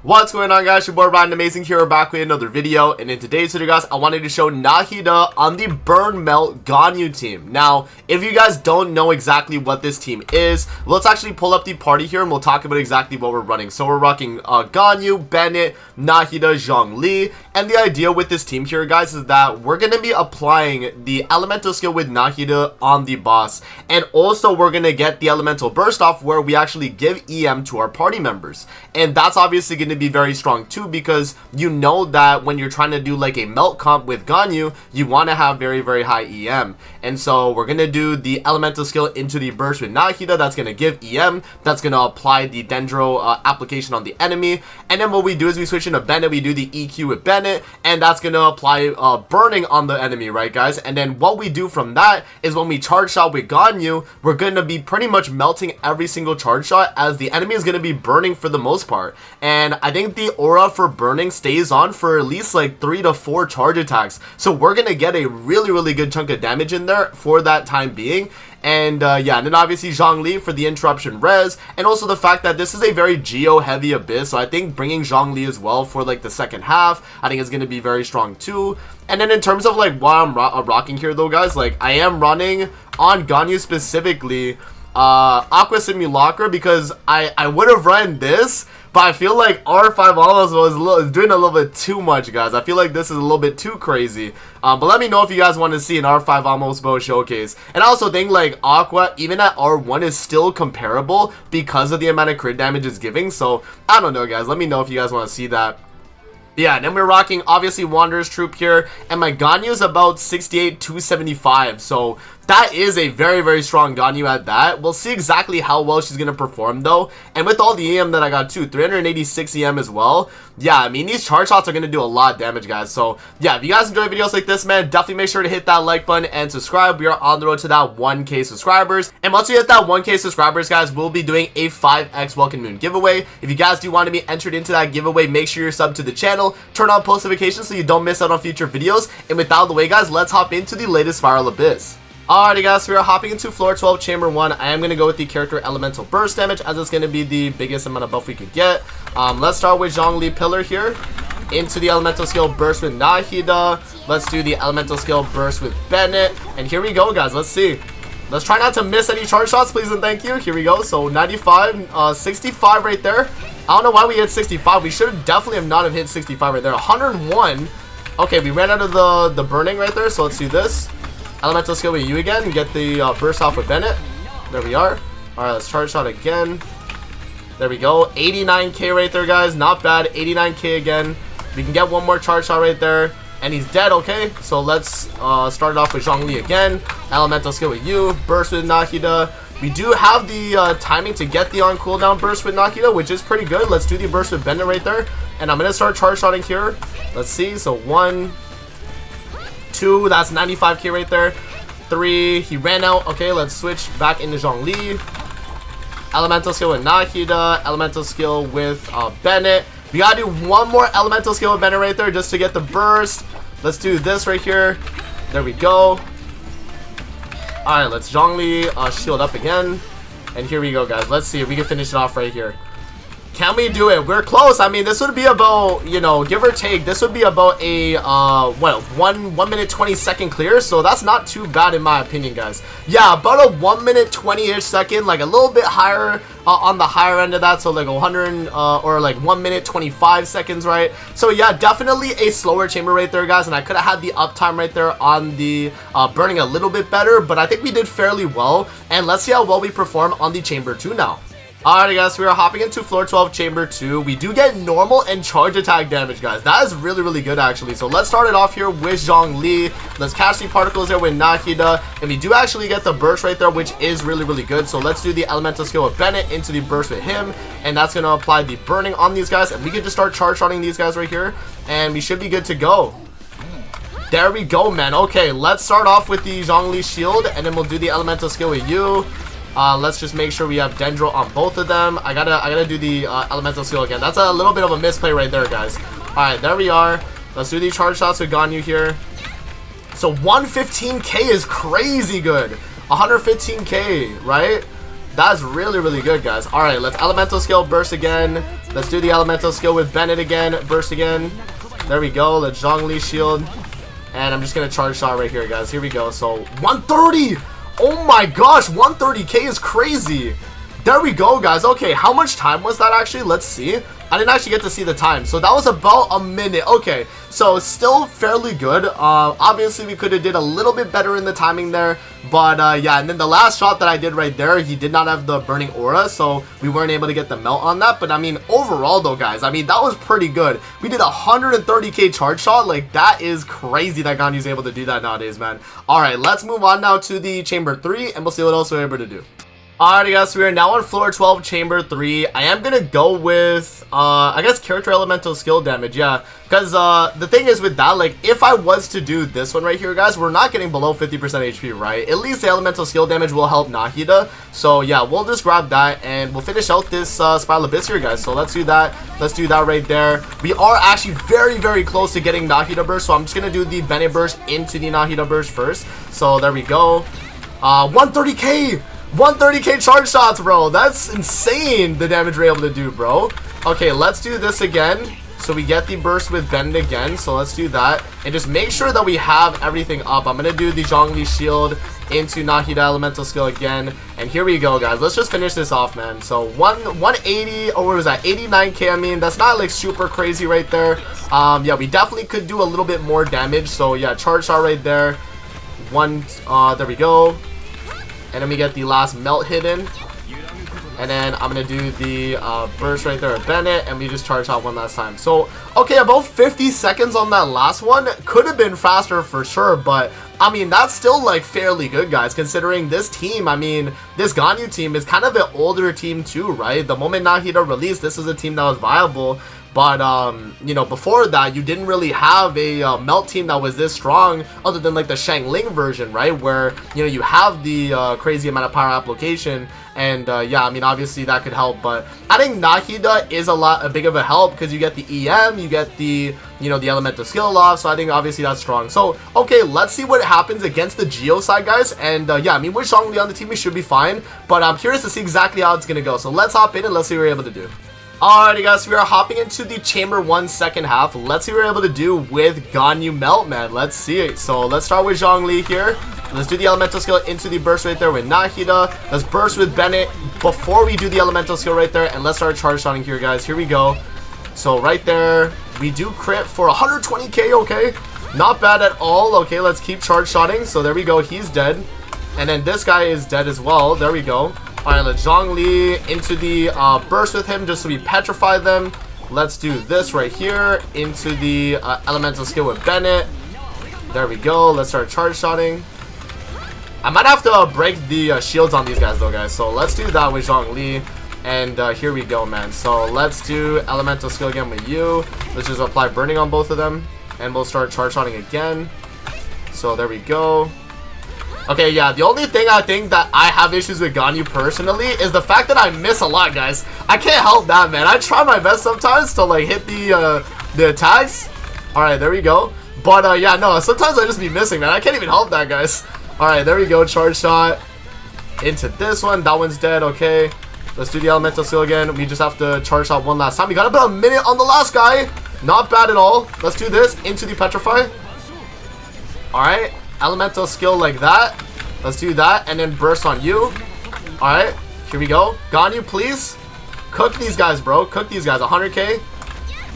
What's going on, guys? Your boy Ryan Amazing here, back with another video. And in today's video, guys, I wanted to show Nahida on the Burn Melt Ganyu team. Now, if you guys don't know exactly what this team is, let's actually pull up the party here and we'll talk about exactly what we're running. So we're rocking Ganyu, Bennett, Nahida, Zhongli. And the idea with this team here, guys, is that we're going to be applying the elemental skill with Nahida on the boss. And also we're going to get the elemental burst off where we actually give EM to our party members. And that's obviously going to be very strong too, because you know that when you're trying to do like a melt comp with Ganyu, you want to have very high EM. And so we're going to do the elemental skill into the burst with Nahida. That's going to give EM. That's going to apply the Dendro application on the enemy. And then what we do is we switch into Bennett. We do the EQ with Bennett, and that's going to apply burning on the enemy, right, guys? And then what we do from that is when we charge shot with Ganyu, we're going to be pretty much melting every single charge shot, as the enemy is going to be burning for the most part. And I think the aura for burning stays on for at least like 3 to 4 charge attacks. So we're going to get a really good chunk of damage in there for that time being. And yeah, and then obviously Zhongli for the interruption res, and also the fact that this is a very geo heavy abyss, so I think bringing Zhongli as well for like the second half, I think is going to be very strong too. And then in terms of like what I'm rocking here though, guys, like I am running on Ganyu specifically Aqua Simulacra, because I would have run this, but I feel like R5 almost was doing a little bit too much, guys. I feel like this is a little bit too crazy. But let me know if you guys want to see an R5 almost bow showcase. And I also think like Aqua, even at R1, is still comparable because of the amount of crit damage it's giving. So I don't know, guys. Let me know if you guys want to see that. Yeah, and then we're rocking obviously Wanderer's Troop here, and my Ganyu is about 68 275, so that is a very strong Ganyu at that. We'll see exactly how well she's gonna perform though, and with all the EM that I got too, 386 EM as well. Yeah, I mean, these charge shots are gonna do a lot of damage, guys. So yeah, if you guys enjoy videos like this, man, definitely make sure to hit that like button and subscribe. We are on the road to that 1K subscribers, and once we hit that 1K subscribers, guys, we'll be doing a 5x Welcome Moon giveaway. If you guys do want to be entered into that giveaway, make sure you're subbed to the channel, turn on post notifications so you don't miss out on future videos. And with that out of the way, guys, let's hop into the latest Spiral Abyss. Alrighty, guys, so we are hopping into floor 12, chamber 1. I am going to go with the character elemental burst damage, as it's going to be the biggest amount of buff we could get. Let's start with Zhongli Pillar here. Into the elemental skill burst with Nahida. Let's do the elemental skill burst with Bennett. And here we go, guys. Let's see. Let's try not to miss any charge shots, please and thank you. Here we go. So 95, 65 right there. I don't know why we hit 65. We should have definitely have not have hit 65 right there. 101. Okay, we ran out of the burning right there. So let's do this. Elemental skill with you again. We get the burst off with Bennett. There we are. Alright, let's charge shot again. There we go. 89k right there, guys. Not bad. 89k again. We can get one more charge shot right there. And he's dead, okay? So let's start it off with Zhongli again. Elemental skill with you. Burst with Nahida. We do have the timing to get the on cooldown burst with Nahida, which is pretty good. Let's do the burst with Bennett right there. And I'm going to start charge shotting here. Let's see. So 1, 2, that's 95k right there. 3, he ran out. Okay, let's switch back into Zhongli. Elemental skill with Nahida. Elemental skill with Bennett. We gotta do one more elemental skill with Bennett right there just to get the burst. Let's do this right here. There we go. Alright, let's Zhongli shield up again. And here we go, guys. Let's see if we can finish it off right here. Can we do it? We're close. I mean, this would be about, you know, give or take, this would be about a, what, 1 minute 20-second clear. So that's not too bad in my opinion, guys. Yeah, about a 1 minute 20-ish second, like a little bit higher on the higher end of that. So like 100, or like 1 minute 25 seconds, right? So yeah, definitely a slower chamber right there, guys. And I could have had the uptime right there on the burning a little bit better, but I think we did fairly well. And let's see how well we perform on the chamber 2 now. Alright, guys, we are hopping into floor 12, chamber 2. We do get normal and charge attack damage, guys. That is really good, actually. So let's start it off here with Zhongli. Let's catch the particles there with Nahida. And we do actually get the burst right there, which is really good. So let's do the elemental skill with Bennett into the burst with him. And that's going to apply the burning on these guys. And we can just start charge shotting these guys right here. And we should be good to go. There we go, man. Okay, let's start off with the Zhongli shield. And then we'll do the elemental skill with you. Let's just make sure we have Dendro on both of them. I gotta do the elemental skill again. That's a little bit of a misplay right there, guys. Alright, there we are. Let's do the charge shots with Ganyu here. So 115k is crazy good. 115k, right? That's really good, guys. Alright, let's elemental skill burst again. Let's do the elemental skill with Bennett again. Burst again. There we go. The Zhongli shield. And I'm just going to charge shot right here, guys. Here we go. So 130. Oh my gosh. 130k is crazy. There we go, guys. Okay, how much time was that actually? Let's see. I didn't actually get to see the time. So that was about a minute. Okay, so still fairly good. Obviously, we could have did a little bit better in the timing there. But yeah, and then the last shot that I did right there, he did not have the burning aura. So we weren't able to get the melt on that. But I mean, overall though, guys, I mean, that was pretty good. We did a 130k charge shot. Like, that is crazy that Ganyu's able to do that nowadays, man. All right, let's move on now to the chamber 3. And we'll see what else we're able to do. Alrighty guys, so we are now on floor 12, chamber 3. I am gonna go with, I guess character elemental skill damage, yeah. Because the thing is with that, like, if I was to do this one right here, guys, we're not getting below 50% HP, right? At least the elemental skill damage will help Nahida. So yeah, we'll just grab that and we'll finish out this Spiral Abyss here, guys. So let's do that. Let's do that right there. We are actually very, very close to getting Nahida burst. So I'm just gonna do the Bennett burst into the Nahida burst first. So there we go. 130k! 130k charge shots, bro. That's insane, the damage we're able to do, bro. Okay, let's do this again. So we get the burst with Bend again. So let's do that. And just make sure that we have everything up. I'm going to do the Zhongli shield into Nahida elemental skill again. And here we go, guys. Let's just finish this off, man. So 180, or what was that? 89k. I mean, that's not like super crazy right there. Yeah, we definitely could do a little bit more damage. So yeah, charge shot right there. There we go. And then we get the last melt hidden. And then I'm going to do the burst right there at Bennett. And we just charge out one last time. So, okay, about 50 seconds on that last one. Could have been faster for sure. But, I mean, that's still, like, fairly good, guys. Considering this team, I mean, this Ganyu team is kind of an older team too, right? The moment Nahida released, this was a team that was viable. But, you know, before that, you didn't really have a melt team that was this strong, other than, like, the Shangling version, right? Where, you know, you have the crazy amount of power application. And, yeah, I mean, obviously that could help. But I think Nahida is a big of a help, because you get the EM, you get the, you know, the elemental skill off. So I think, obviously, that's strong. So, okay, let's see what happens against the Geo side, guys. And, yeah, I mean, with Zhongli on the team, we should be fine. But I'm curious to see exactly how it's going to go. So let's hop in and let's see what we're able to do. Alrighty guys, we are hopping into the Chamber 1 second half. Let's see what we're able to do with Ganyu Melt, man. Let's see it. So let's start with Zhongli here. Let's do the elemental skill into the burst right there with Nahida. Let's burst with Bennett before we do the elemental skill right there. And let's start charge shotting here, guys. Here we go. So right there, we do crit for 120k, okay. Not bad at all. Okay, let's keep charge shotting. So there we go, he's dead. And then this guy is dead as well. There we go. Alright, let's Zhongli into the burst with him just so we petrify them. Let's do this right here into the elemental skill with Bennett. There we go. Let's start charge shotting. I might have to break the shields on these guys though, guys. So let's do that with Zhongli. And here we go, man. So let's do elemental skill again with you. Let's just apply burning on both of them. And we'll start charge shotting again. So there we go. Okay, yeah, the only thing I think that I have issues with Ganyu personally is the fact that I miss a lot, guys. I can't help that, man. I try my best sometimes to, like, hit the attacks. Alright, there we go. But, yeah, no, sometimes I just be missing, man. I can't even help that, guys. Alright, there we go. Charge shot into this one. That one's dead, okay. Let's do the elemental skill again. We just have to charge shot one last time. We got about a minute on the last guy. Not bad at all. Let's do this into the petrify. Alright. Elemental skill like that. Let's do that. And then burst on you. Alright. Here we go. Ganyu, please. Cook these guys, bro. Cook these guys. 100k.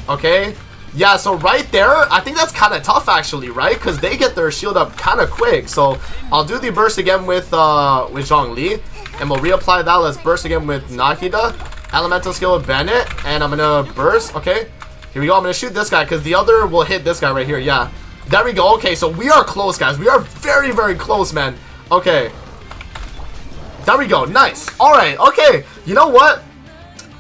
Okay. Yeah, so right there, I think that's kind of tough, actually, right? Because they get their shield up kind of quick. So I'll do the burst again with Zhongli. And we'll reapply that. Let's burst again with Nahida. Elemental skill with Bennett. And I'm going to burst. Okay. Here we go. I'm going to shoot this guy because the other will hit this guy right here. Yeah. There we go. Okay, so we are close, guys. We are very, very close, man. Okay. There we go. Nice. Alright, okay. You know what?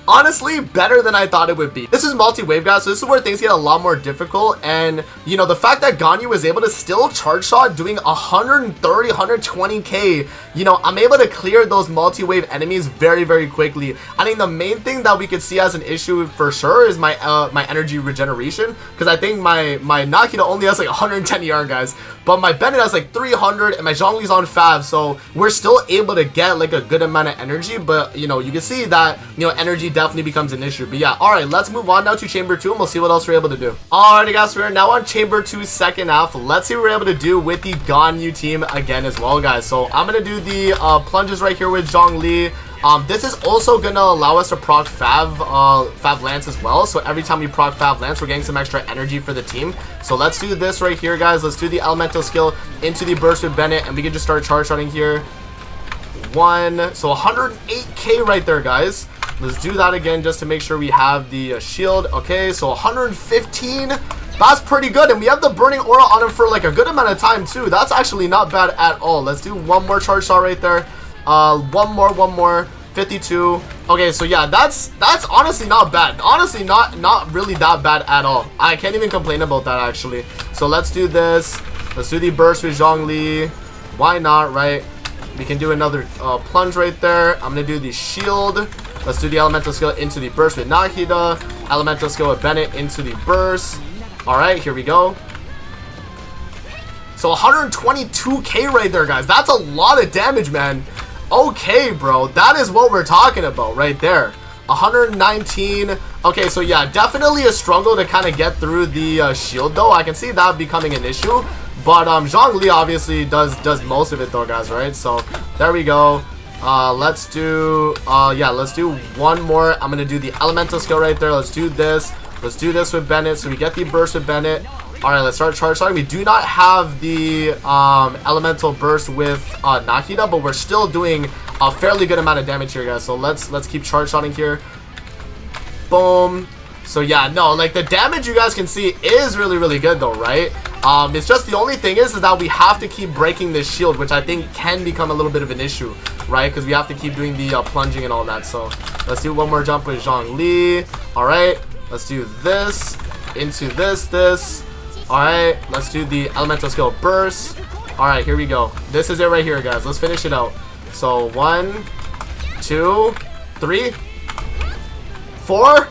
Honestly, better than I thought it would be. This is multi-wave, guys, so this is where things get a lot more difficult. And, you know, the fact that Ganyu was able to still charge shot doing 130, 120k, you know, I'm able to clear those multi-wave enemies very, very quickly. I think the main thing that we could see as an issue for sure is my my energy regeneration, because I think my Nahida only has like 110 ER, guys, but my Bennett has like 300 and my Zhongli's on 5, so we're still able to get like a good amount of energy. But, you know, you can see that, you know, energy definitely becomes an issue. But yeah, alright, let's move on now to Chamber 2, and we'll see what else we're able to do. Alrighty guys, we're now on Chamber 2 second half. Let's see what we're able to do with the Ganyu team again as well, guys. So I'm going to do the plunges right here with Zhongli. This is also going to allow us to proc Fav Lance as well. So every time we proc Fav Lance, we're getting some extra energy for the team. So let's do this right here, guys. Let's do the elemental skill into the burst with Bennett, and we can just start charge shotting here. So 108k right there, guys. Let's do that again just to make sure we have the shield. Okay, so 115. That's pretty good, and we have the burning aura on him for like a good amount of time too. That's actually not bad at all. Let's do one more charge shot right there. One more. 52. Okay, so yeah, that's honestly not bad. Honestly, not really that bad at all. I can't even complain about that actually. So let's do this. Let's do the burst with Zhongli. Why not, right? We can do another plunge right there. I'm gonna do the shield. Let's do the elemental skill into the burst with Nahida. Elemental skill with Bennett into the burst. All right, here we go. So 122k right there, guys. That's a lot of damage, man. Okay, bro, that is what we're talking about right there. 119. Okay, so yeah, definitely a struggle to kind of get through the shield though. I can see that becoming an issue, but Zhongli obviously does most of it though, guys, right? So there we go. Let's do one more. I'm gonna do the elemental skill right there. Let's do this with Bennett, so we get the burst with Bennett. All right, let's start charge shotting. We do not have the elemental burst with Nahida, but we're still doing a fairly good amount of damage here, guys. So let's keep charge shotting here. Boom. So yeah, no, like the damage you guys can see is really good though, right? It's just the only thing is that we have to keep breaking this shield, which I think can become a little bit of an issue, right? Because we have to keep doing the plunging and all that. So let's do one more jump with Zhongli. All right, let's do this into this. Alright, let's do the elemental skill burst. Alright, here we go. This is it right here, guys. Let's finish it out. So 1, 2, 3, 4.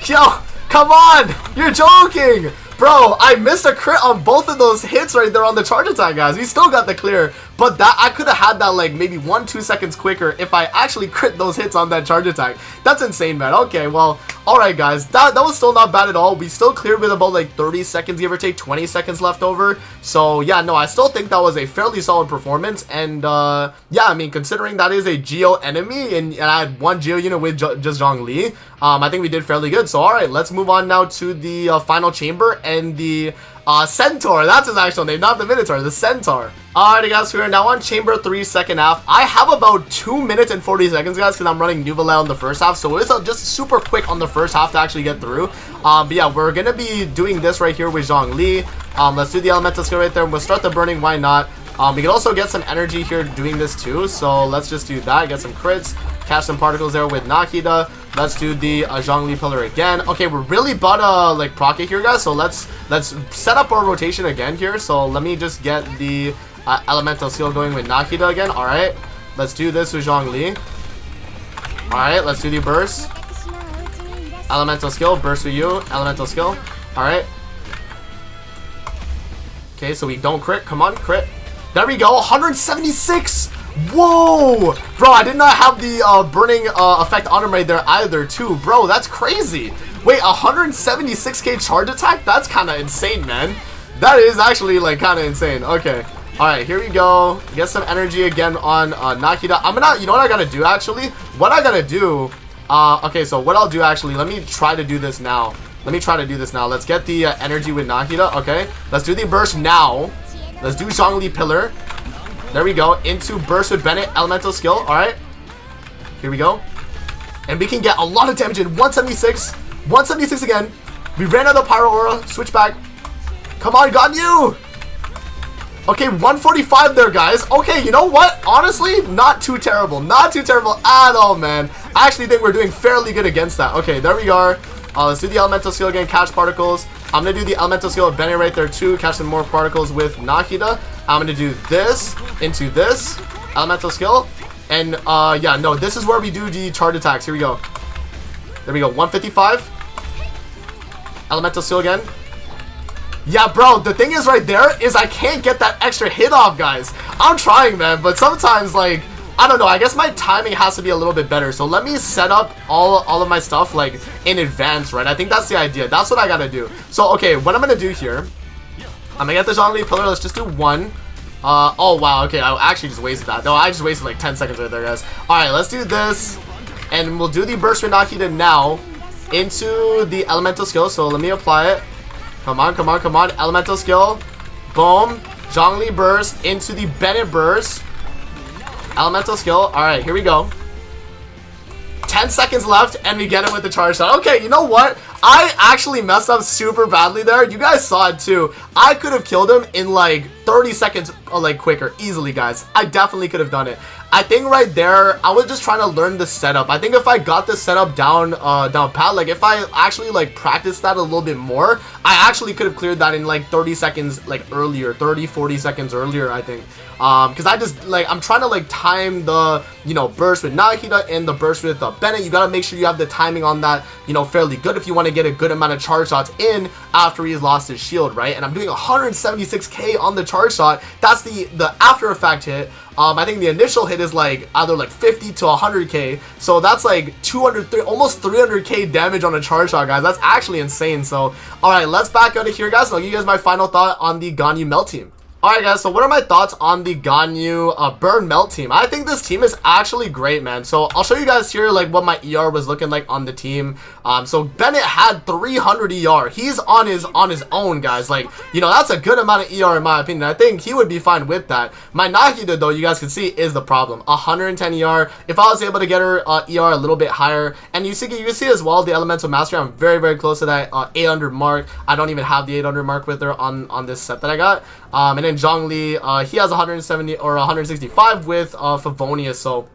Yo, come on! You're joking! Bro, I missed a crit on both of those hits right there on the charge attack, guys. We still got the clear, but that I could have had that like maybe 1-2 seconds quicker if I actually crit those hits on that charge attack. That's insane, man. Okay, well, alright, guys. That was still not bad at all. We still cleared with about like 30 seconds, give or take, 20 seconds left over. So, yeah, no, I still think that was a fairly solid performance. And, yeah, I mean, considering that is a Geo enemy, and I had one Geo unit with just Zhongli, I think we did fairly good. So, alright, let's move on now to the final chamber and the Centaur. That's his actual name, not the Minotaur, the Centaur. Alrighty, guys, we are now on Chamber 3 second half. I have about 2 minutes and 40 seconds, guys, because I'm running Nouvelle on the first half. So it's just super quick on the first half to actually get through. But yeah, we're going to be doing this right here with Zhongli. Let's do the elemental skill right there. We'll start the burning, why not? We can also get some energy here doing this too. So let's just do that, get some crits, catch some particles there with Nahida. Let's do the Zhongli pillar again. Okay, we're really about to like proc it here, guys. So let's set up our rotation again here. So let me just get the elemental skill going with Nahida again. All right, let's do this with Zhongli. All right, let's do the burst. Elemental skill, burst with you. Elemental skill. All right. Okay, so we don't crit. Come on, crit. There we go. 176. Whoa, bro, I did not have the burning effect on him right there either too, bro. That's crazy. Wait, 176k charge attack? That's kind of insane, man. That is actually like kind of insane. Okay, all right, here we go. Get some energy again on Nahida. I'm gonna, you know what I gotta do actually? What I gotta do, okay, so what I'll do actually, let me try to do this now. Let's get the energy with Nahida. Okay, let's do the burst now. Let's do Zhongli pillar. There we go. Into burst with Bennett. Elemental skill. Alright. Here we go. And we can get a lot of damage in. 176. 176 again. We ran out of Pyro Aura. Switch back. Come on, Ganyu. Okay, 145 there, guys. Okay, you know what? Honestly, not too terrible. Not too terrible at all, man. I actually think we're doing fairly good against that. Okay, there we are. Let's do the elemental skill again. Catch particles. I'm going to do the elemental skill with Bennett right there too. Catch some more particles with Nahida. I'm going to do this into this. Elemental skill. And, yeah, no, this is where we do the charge attacks. Here we go. There we go. 155. Elemental skill again. Yeah, bro, the thing is right there is I can't get that extra hit off, guys. I'm trying, man, but sometimes, like, I don't know, I guess my timing has to be a little bit better. So let me set up all of my stuff like in advance, right? I think that's the idea. That's what I gotta do. So okay, what I'm gonna do here, I'm gonna get the Zhongli pillar. Let's just do one. Oh wow, okay, I actually just wasted that. No, I just wasted like 10 seconds right there, guys. Alright, let's do this. And we'll do the burst with Nahida now into the elemental skill. So let me apply it. Come on, come on, come on. Elemental skill. Boom. Zhongli burst into the Bennett burst. Elemental skill. Alright, here we go. 10 seconds left and we get it with the charge shot. Okay, you know what? I actually messed up super badly there. You guys saw it too. I could have killed him in like 30 seconds like quicker. Easily, guys. I definitely could have done it. I think right there, I was just trying to learn the setup. I think if I got the setup down pat, like if I actually like practiced that a little bit more, I actually could have cleared that in like 30 seconds like earlier, 30-40 seconds earlier, I think. Because I just like, I'm trying to like time the, you know, burst with Nahida and the burst with Bennett. You got to make sure you have the timing on that, you know, fairly good if you want to get a good amount of charge shots in after he's lost his shield, right? And I'm doing 176k on the charge shot. That's the after effect hit. I think the initial hit is like either like 50 to 100k, so that's like almost 300k damage on a charge shot, guys. That's actually insane. So all right, let's back out of here, guys. I'll give you guys my final thought on the Ganyu Melt team. Alright guys, so what are my thoughts on the Ganyu Burn Melt team? I think this team is actually great, man. So I'll show you guys here like what my ER was looking like on the team. So Bennett had 300 ER. He's on his own, guys. Like, you know, that's a good amount of ER in my opinion. I think he would be fine with that. My Nahida, though, you guys can see is the problem. 110 ER. If I was able to get her ER a little bit higher, and you see as well the Elemental Mastery, I'm very, very close to that 800 mark. I don't even have the 800 mark with her on this set that I got. And then Zhongli, he has 170 or 165 with Favonius, so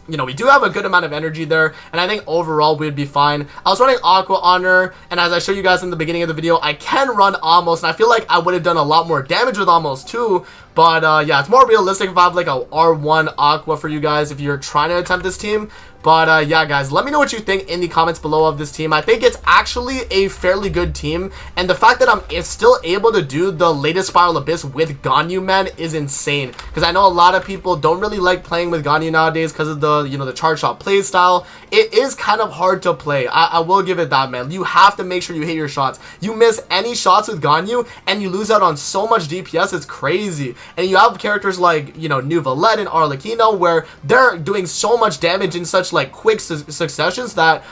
you know, we do have a good amount of energy there, and I think overall we'd be fine. I was running Aqua on her, and as I showed you guys in the beginning of the video, I can run Almost, and I feel like I would have done a lot more damage with Almost too, but yeah, it's more realistic if I have like a R1 Aqua for you guys if you're trying to attempt this team. But yeah, guys, let me know what you think in the comments below of this team. I think it's actually a fairly good team, and the fact that I'm still able to do the latest Spiral Abyss with Ganyu, man, is insane. Because I know a lot of people don't really like playing with Ganyu nowadays because of the, you know, the charge shot play style. It is kind of hard to play. I will give it that, man. You have to make sure you hit your shots. You miss any shots with Ganyu, and you lose out on so much DPS. It's crazy. And you have characters like, you know, New Valette and Arlecchino, where they're doing so much damage in such like quick successions that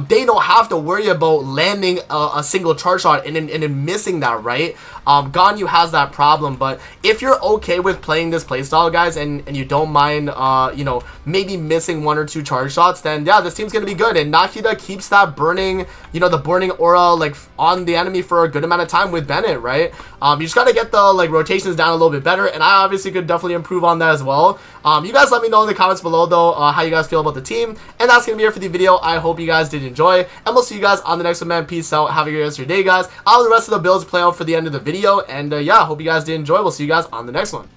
they don't have to worry about landing a single charge shot and then missing that, right? Ganyu has that problem, but if you're okay with playing this playstyle, guys, and you don't mind, you know, maybe missing 1 or 2 charge shots, then yeah, this team's gonna be good. And Nahida keeps that burning, you know, the burning aura like on the enemy for a good amount of time with Bennett, right? You just gotta get the like rotations down a little bit better, and I obviously could definitely improve on that as well. You guys let me know in the comments below though how you guys feel about the team, and that's gonna be it for the video. I hope you guys did enjoy, and we'll see you guys on the next one, man. Peace out. Have a good rest of your day, guys. I'll have the rest of the builds play out for the end of the video, and yeah, hope you guys did enjoy. We'll see you guys on the next one.